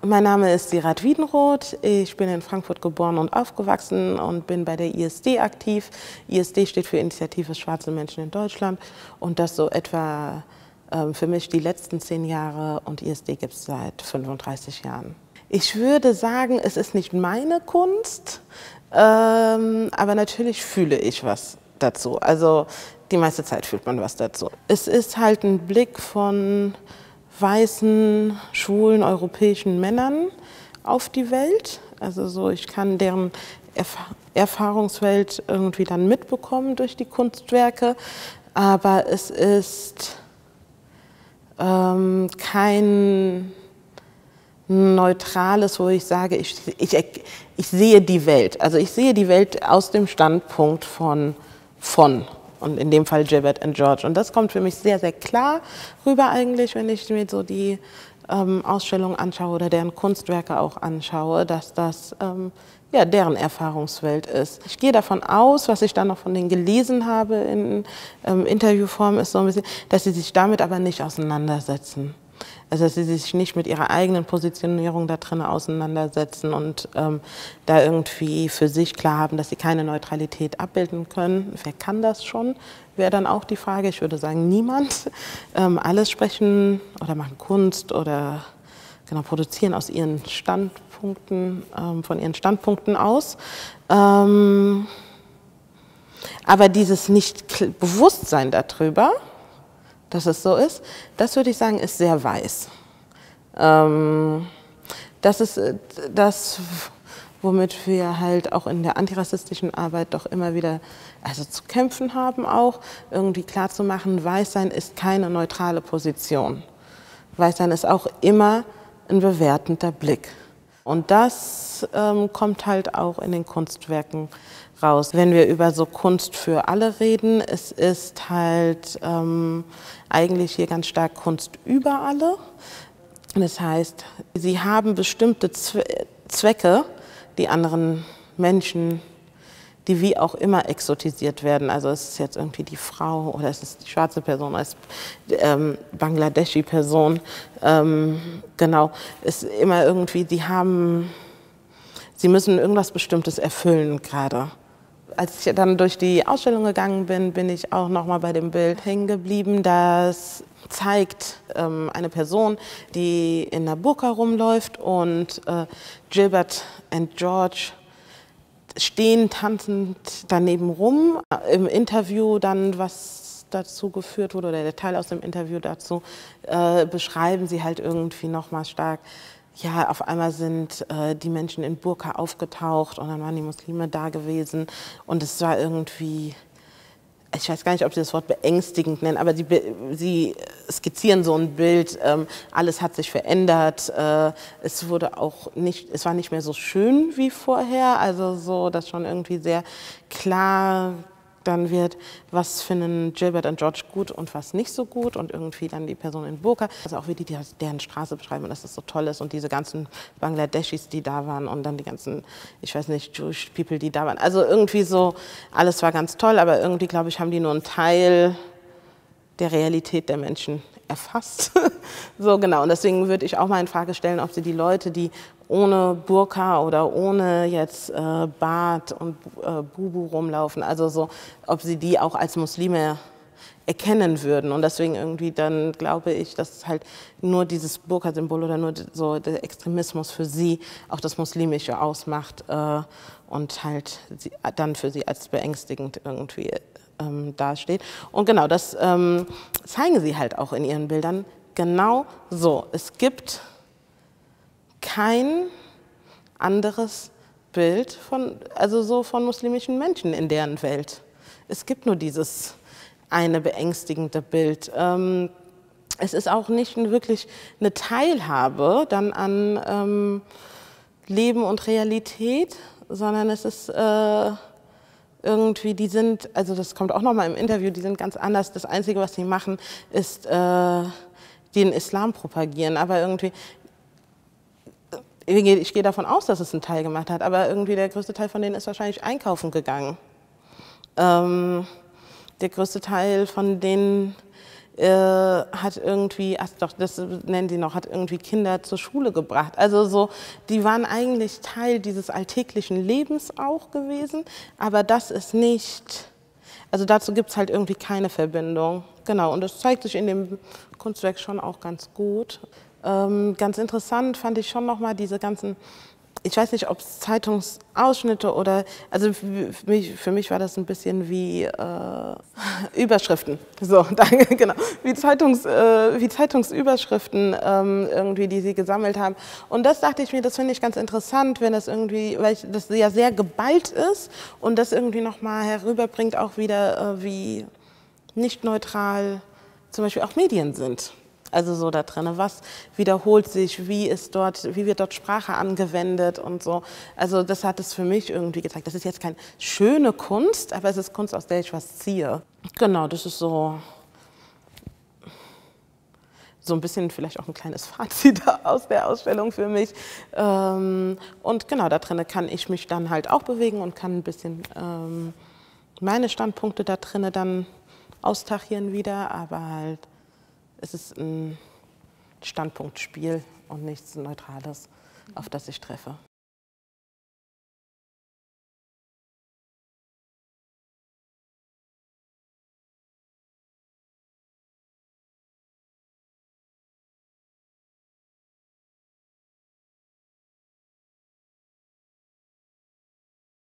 Mein Name ist Sirat Wiedenroth. Ich bin in Frankfurt geboren und aufgewachsen und bin bei der ISD aktiv. ISD steht für Initiative Schwarze Menschen in Deutschland und das so etwa für mich die letzten 10 Jahre und ISD gibt es seit 35 Jahren. Ich würde sagen, es ist nicht meine Kunst, aber natürlich fühle ich was dazu. Also die meiste Zeit fühlt man was dazu. Es ist halt ein Blick von weißen, schwulen, europäischen Männern auf die Welt. Also so, ich kann deren Erfahrungswelt irgendwie dann mitbekommen durch die Kunstwerke, aber es ist kein Neutrales, wo ich sage, ich sehe die Welt. Also ich sehe die Welt aus dem Standpunkt von und in dem Fall Gilbert and George. Und das kommt für mich sehr, sehr klar rüber eigentlich, wenn ich mir so die Ausstellungen anschaue oder deren Kunstwerke auch anschaue, dass das ja, deren Erfahrungswelt ist. Ich gehe davon aus, was ich dann noch von denen gelesen habe in Interviewform, ist so ein bisschen, dass sie sich damit aber nicht auseinandersetzen. Also dass sie sich nicht mit ihrer eigenen Positionierung da drin auseinandersetzen und da irgendwie für sich klar haben, dass sie keine Neutralität abbilden können. Wer kann das schon? Wäre dann auch die Frage. Ich würde sagen, niemand. Alles sprechen oder machen Kunst oder genau, produzieren aus ihren Standpunkten, von ihren Standpunkten aus. Aber dieses Nicht-Bewusstsein darüber, dass es so ist, das würde ich sagen, ist sehr weiß. Das ist das, womit wir halt auch in der antirassistischen Arbeit doch immer wieder zu kämpfen haben, auch irgendwie klarzumachen, Weißsein ist keine neutrale Position. Weißsein ist auch immer ein bewertender Blick. Und das kommt halt auch in den Kunstwerken raus. Wenn wir über so Kunst für alle reden, es ist halt eigentlich hier ganz stark Kunst über alle. Das heißt, sie haben bestimmte Zwecke, die anderen Menschen, die wie auch immer exotisiert werden. Also es ist jetzt irgendwie die Frau oder es ist die schwarze Person, es ist Bangladeschi-Person. Genau, es ist immer irgendwie, sie müssen irgendwas Bestimmtes erfüllen gerade. Als ich dann durch die Ausstellung gegangen bin, bin ich auch noch mal bei dem Bild hängen geblieben, das zeigt eine Person, die in einer Burka rumläuft und Gilbert and George stehen tanzend daneben rum. Im Interview dann, was dazu geführt wurde, oder der Teil aus dem Interview dazu, beschreiben sie halt irgendwie noch mal stark, ja, auf einmal sind die Menschen in Burka aufgetaucht und dann waren die Muslime da gewesen und es war irgendwie, ich weiß gar nicht, ob sie das Wort beängstigend nennen, aber sie skizzieren so ein Bild, alles hat sich verändert, es war nicht mehr so schön wie vorher, also so, dass schon irgendwie sehr klar dann wird, was finden Gilbert und George gut und was nicht so gut und irgendwie dann die Person in Burka, also auch wie die deren Straße beschreiben und dass das so toll ist und diese ganzen Bangladeschis, die da waren und dann die ganzen, ich weiß nicht, Jewish People, die da waren, also irgendwie so, alles war ganz toll, aber irgendwie, glaube ich, haben die nur einen Teil der Realität der Menschen erfasst. So genau, und deswegen würde ich auch mal in Frage stellen, ob sie die Leute, die ohne Burka oder ohne jetzt Bart und Bubu rumlaufen, also so, ob sie die auch als Muslime erkennen würden. Und deswegen irgendwie dann glaube ich, dass halt nur dieses Burka-Symbol oder nur so der Extremismus für sie auch das Muslimische ausmacht und halt dann für sie als beängstigend irgendwie dasteht. Und genau, das zeigen sie halt auch in ihren Bildern genau so. Es gibt kein anderes Bild von muslimischen Menschen in deren Welt. Es gibt nur dieses eine beängstigende Bild. Es ist auch nicht wirklich eine Teilhabe dann an Leben und Realität, sondern es ist irgendwie, die sind, also das kommt auch nochmal im Interview, die sind ganz anders. Das Einzige, was sie machen, ist den Islam propagieren, aber irgendwie, ich gehe davon aus, dass es einen Teil gemacht hat, aber irgendwie der größte Teil von denen ist wahrscheinlich einkaufen gegangen. Der größte Teil von denen hat irgendwie, ach doch, das nennen die noch, hat irgendwie Kinder zur Schule gebracht. Also so, die waren eigentlich Teil dieses alltäglichen Lebens auch gewesen, aber das ist nicht, also dazu gibt es halt irgendwie keine Verbindung. Genau, und das zeigt sich in dem Kunstwerk schon auch ganz gut. Ganz interessant fand ich schon nochmal diese ganzen, ich weiß nicht, ob es Zeitungsausschnitte oder, also für mich war das ein bisschen wie Überschriften, so, danke, genau, wie Zeitungsüberschriften irgendwie, die sie gesammelt haben. Und das dachte ich mir, das finde ich ganz interessant, wenn das irgendwie, weil das ja sehr geballt ist und das irgendwie nochmal herüberbringt, auch wieder, wie nicht neutral zum Beispiel auch Medien sind. Also so da drin, was wiederholt sich, wie wird dort Sprache angewendet und so. Also das hat es für mich irgendwie gezeigt. Das ist jetzt keine schöne Kunst, aber es ist Kunst, aus der ich was ziehe. Genau, das ist so ein bisschen vielleicht auch ein kleines Fazit aus der Ausstellung für mich. Und genau, da drin kann ich mich dann halt auch bewegen und kann ein bisschen meine Standpunkte da drin dann austachieren wieder, aber halt es ist ein Standpunktspiel und nichts Neutrales, auf das ich treffe.